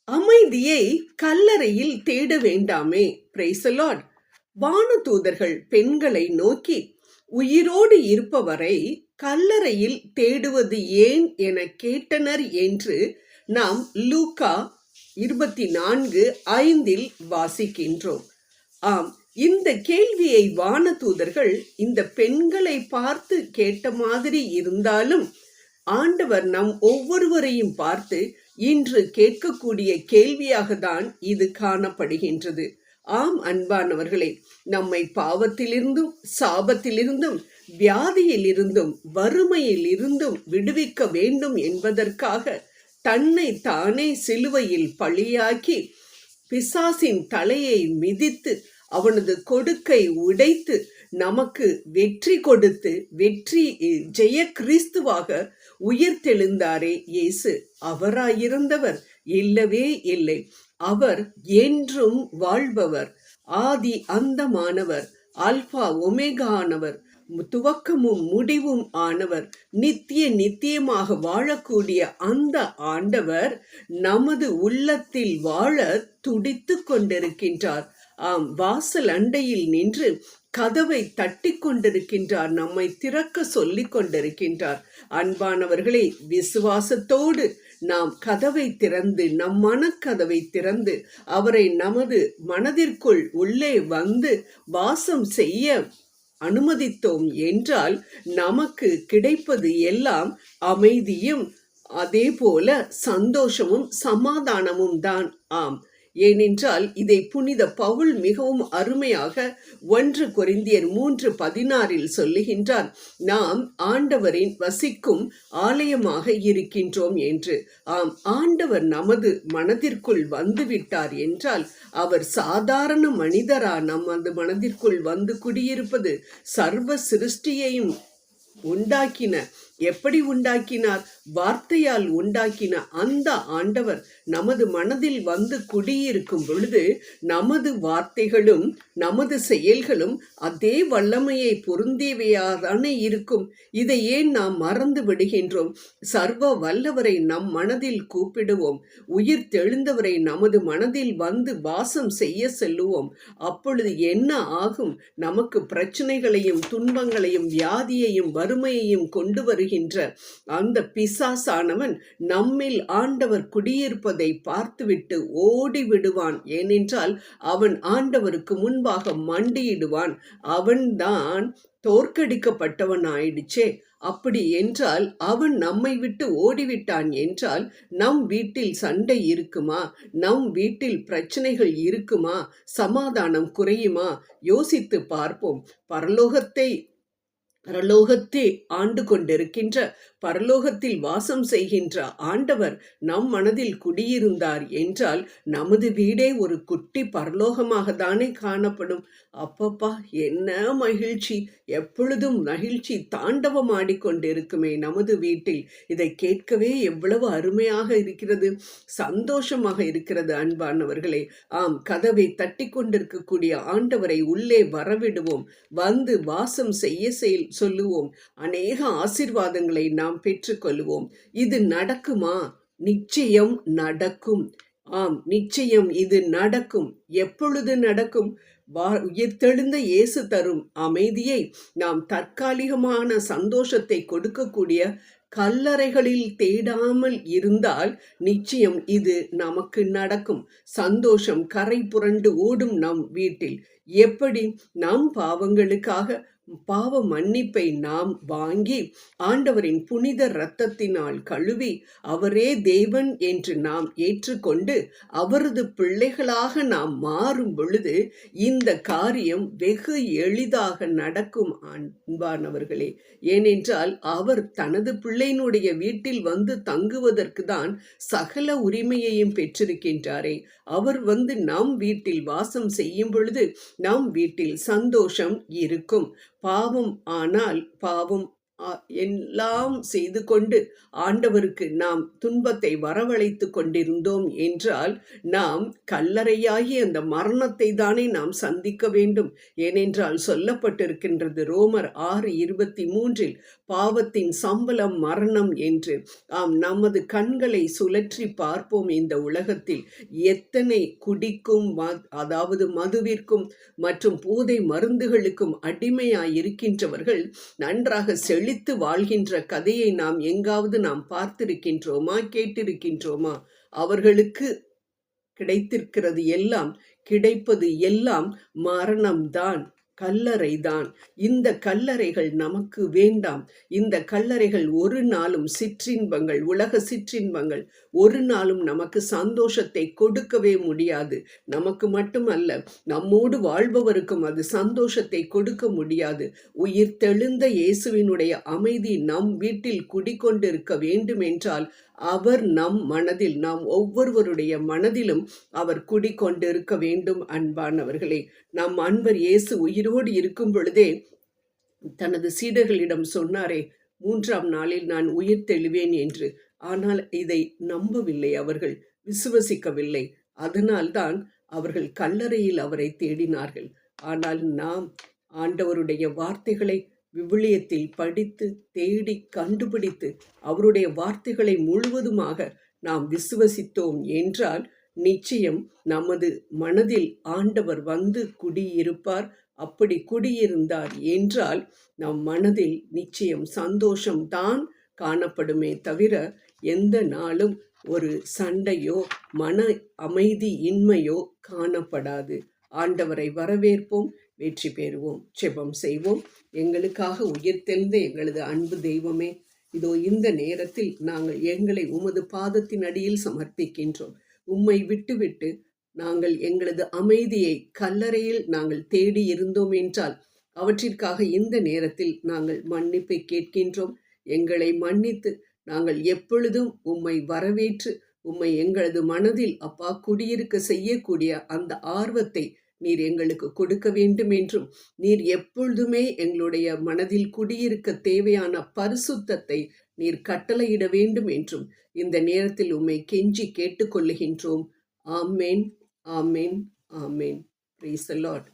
அமைதியை கல்லறையில் தேட வேண்டாமே. Praise the Lord. வானதூதர்கள் பெண்களை நோக்கி, உயிரோடு இருப்பவரை கல்லறையில் தேடுவது ஏன் என கேட்டனர் என்று நாம் லூக்கா 24:5 வாசிக்கின்றோம். ஆம், இந்த கேள்வியை வானதூதர்கள் இந்த பெண்களை பார்த்து கேட்ட மாதிரி இருந்தாலும் ஆண்டவர் நம் ஒவ்வொருவரையும் பார்த்து இன்று கேட்கக்கூடிய கேள்வியாக தான் இது காணப்படுகின்றது. ஆம் அன்பானவர்களே, நம்மை பாவத்திலிருந்தும் சாபத்திலிருந்தும் வியாதியிலிருந்தும் வறுமையில் இருந்தும் விடுவிக்க வேண்டும் என்பதற்காக தன்னை தானே சிலுவையில் பழியாக்கி பிசாசின் தலையை மிதித்து அவனது கொடுக்கை உடைத்து நமக்கு வெற்றி கொடுத்து வெற்றி ஜெய கிறிஸ்துவாக உயிர்த்தெழுந்தாரே இயேசு. அவராயிருந்தவர் இல்லவே இல்லை. அவர் என்றும் வாழ்பவர், ஆதி அந்தமானவர், அல்பா ஒமேகா ஆனவர், துவக்கமும் முடிவும் ஆனவர், நித்தியமாக வாழக்கூடிய அந்த ஆண்டவர் நமது உள்ளத்தில் வாழ துடித்து கொண்டிருக்கின்றார். ஆம், வாசல் அண்டையில் நின்று கதவை தட்டி கொண்டிருக்கின்றார். நம்மை திறக்க சொல்லிக் கொண்டிருக்கின்றார். அன்பானவர்களே, விசுவாசத்தோடு நாம் கதவை திறந்து, நம் மனக்கதவை திறந்து அவரை நமது மனதிற்குள் உள்ளே வந்து வாசம் செய்ய அனுமதித்தோம் என்றால் நமக்கு கிடைப்பது எல்லாம் அமைதியும் அதே போல சந்தோஷமும் சமாதானமும் தான். ஆம், ஏனென்றால் இதை புனித பவுல் மிகவும் அருமையாக 1 கொரிந்தியர் 3:16 சொல்லுகின்றார், நாம் ஆண்டவரின் வசிக்கும் ஆலயமாக இருக்கின்றோம் என்று. ஆம், ஆண்டவர் நமது மனதிற்குள் வந்துவிட்டார் என்றால் அவர் சாதாரண மனிதரா நமது மனதிற்குள் வந்து குடியிருப்பது? சர்வ சிருஷ்டியையும் உண்டாக்கின, எப்படி உண்டாக்கினார்? வார்த்தையால் உண்டாக்கின அந்த ஆண்டவர் நமது மனதில் வந்து குடியிருக்கும் பொழுது நமது வார்த்தைகளும் நமது செயல்களும் அதே வல்லமையை பொருந்தியவையாதானே இருக்கும். இதை ஏன் நாம் மறந்து விடுகின்றோம்? சர்வ வல்லவரை நம் மனதில் கூப்பிடுவோம். உயிர் தெழுந்தவரை நமது மனதில் வந்து வாசம் செய்ய செல்லுவோம். அப்பொழுது என்ன ஆகும்? நமக்கு பிரச்சனைகளையும் துன்பங்களையும் வியாதியையும் வறுமையையும் கொண்டு வருகின்ற அந்த பிசாசானவன் நம்மில் ஆண்டவர் குடியிருப்பதை பார்த்துவிட்டு ஓடி விடுவான். ஏனென்றால் அவன் ஆண்டவருக்கு முன்பாக மண்டியிடுவான். அவன்தான் தோற்கடிக்கப்பட்டவன் ஆயிடுச்சே. அப்படி என்றால் அவன் நம்மை விட்டு ஓடிவிட்டான் என்றால் நம் வீட்டில் சண்டை இருக்குமா? நம் வீட்டில் பிரச்சனைகள் இருக்குமா? சமாதானம் குறையுமா? யோசித்து பார்ப்போம். பரலோகத்தை ஆண்டு கொண்டிருக்கின்ற, பரலோகத்தில் வாசம் செய்கின்ற ஆண்டவர் நம் மனதில் குடியிருந்தார் என்றால் நமது வீடே ஒரு குட்டி பரலோகமாக தானே காணப்படும். அப்பப்பா, என்ன மகிழ்ச்சி! எப்பொழுதும் மகிழ்ச்சி தாண்டவம் ஆடிக்கொண்டிருக்குமே நமது வீட்டில். இதை கேட்கவே எவ்வளவு அருமையாக இருக்கிறது, சந்தோஷமாக இருக்கிறது. அன்பானவர்களே, ஆம், கதவை தட்டி கொண்டிருக்கக்கூடிய ஆண்டவரை உள்ளே வரவிடுவோம். வந்து வாசம் செய்ய சொல்லுவோம். அநேக ஆசீர்வாதங்களை நாம் பெற்றுக்கொள்வோம். இது நடக்குமா? நிச்சயம் நடக்கும். ஆம், நிச்சயம் இது நடக்கும். எப்பொழுது நடக்கும்? உயிர்த்தெழுந்த இயேசு தரும் அமைதியை நாம் தற்காலிகமான சந்தோஷத்தை கொடுக்கக்கூடிய கல்லறைகளில் தேடாமல் இருந்தால் நிச்சயம் இது நமக்கு நடக்கும். சந்தோஷம் கரை புரண்டு ஓடும் நம் வீட்டில். எப்படி? நம் பாவங்களுக்காக பாவ மன்னிப்பை நாம் வாங்கி ஆண்டவரின் புனித இரத்தத்தினால் கழுவி அவரே தேவன் என்று நாம் ஏற்றுக்கொண்டு அவரது பிள்ளைகளாக நாம் மாறும் பொழுது இந்த காரியம் வெகு எளிதாக நடக்கும். அன்பானவர்களே, ஏனென்றால் அவர் தனது பிள்ளையினுடைய வீட்டில் வந்து தங்குவதற்கு தான் சகல உரிமையையும் பெற்றிருக்கின்றாரே. அவர் வந்து நம் வீட்டில் வாசம் செய்யும் பொழுது நம் வீட்டில் சந்தோஷம் இருக்கும். பாவம் ஆனால் பாவம் அ எல்லாம் செய்து கொண்டு ஆண்டவருக்கு நாம் துன்பத்தை வரவழைத்துக் கொண்டிருந்தோம் என்றால், நாம் கல்லறையாகிய அந்த மரணத்தை தானே நாம் சந்திக்க வேண்டும். ஏனென்றால் சொல்லப்பட்டிருக்கின்றது ரோமர் 6:23 பாவத்தின் சம்பளம் மரணம் என்று. நமது கண்களை சுழற்றி பார்ப்போம் இந்த உலகத்தில் எத்தனை குடிக்கும் அதாவது மதுவிற்கும் மற்றும் போதை மருந்துகளுக்கும் அடிமையாய் இருக்கின்றவர்கள் நன்றாக செழித்து வாழ்கின்ற கதையை நாம் பார்த்திருக்கின்றோமா, கேட்டிருக்கின்றோமா? அவர்களுக்கு கிடைத்திருக்கிறது எல்லாம், கிடைப்பது எல்லாம் மரணம்தான், கல்லறைதான். இந்த கல்லறைகள் நமக்கு வேண்டாம். இந்த கல்லறைகள் ஒரு நாளும் சிற்றின்பங்கள், உலக சிற்றின்பங்கள் ஒரு நாளும் நமக்கு சந்தோஷத்தை கொடுக்கவே முடியாது. நமக்கு மட்டுமல்ல, நம்மோடு வாழ்பவருக்கும் அது சந்தோஷத்தை கொடுக்க முடியாது. உயிர்த்தெழுந்த இயேசுவினுடைய அமைதி நம் வீட்டில் குடிகொண்டிருக்க வேண்டுமென்றால் அவர் நம் மனதில், நாம் ஒவ்வொருவருடைய மனதிலும் அவர் குடிகொண்டிருக்க வேண்டும். அன்பானவர்களே, நம் அன்பர் இயேசு உயிரோடு இருக்கும் பொழுதே தனது சீடர்களிடம் சொன்னாரே, 3ஆம் நாளில் நான் உயிர் தெழுவேன் என்று. ஆனால் இதை நம்பவில்லை, அவர்கள் விசுவசிக்கவில்லை. அதனால்தான் அவர்கள் கல்லறையில் அவரை தேடினார்கள். ஆனால் நாம் ஆண்டவருடைய வார்த்தைகளை விவிலியத்தில் படித்து தேடி கண்டுபிடித்து அவருடைய வார்த்தைகளை முழுவதுமாக நாம் விசுவசித்தோம் என்றால் நிச்சயம் நமது மனதில் ஆண்டவர் வந்து குடியிருப்பார். அப்படி குடியிருந்தார் என்றால் நம் மனதில் நிச்சயம் சந்தோஷம்தான் காணப்படுமே தவிர எந்த நாளும் ஒரு சண்டையோ மன அமைதி இன்மையோ காணப்படாது. ஆண்டவரை வரவேற்போம், வெற்றி பெறுவோம். ஜெபம் செய்வோம். எங்களுக்காக உயிர்த்தெழுந்த எங்களது அன்பு தெய்வமே, இதோ இந்த நேரத்தில் நாங்கள் எங்களை உமது பாதத்தின் அடியில் சமர்ப்பிக்கின்றோம். உம்மை விட்டுவிட்டு நாங்கள் எங்களது அமைதியை கல்லறையில் நாங்கள் தேடி இருந்தோம் என்றால் அவற்றிற்காக இந்த நேரத்தில் நாங்கள் மன்னிப்பை கேட்கின்றோம். எங்களை மன்னித்து நாங்கள் எப்பொழுதும் உம்மை வரவேற்று உம்மை எங்களது மனதில் அப்பா குடியிருக்க செய்யக்கூடிய அந்த ஆர்வத்தை நீர் எங்களுக்கு கொடுக்க வேண்டும் என்றும், நீர் எப்பொழுதுமே எங்களுடைய மனதில் குடியிருக்க தேவையான பரிசுத்தத்தை நீர் கட்டளையிட வேண்டும் என்றும் இந்த நேரத்தில் உம்மை கெஞ்சி கேட்டுக்கொள்ளுகின்றோம். ஆமேன், ஆமேன், ஆமேன். Praise the Lord.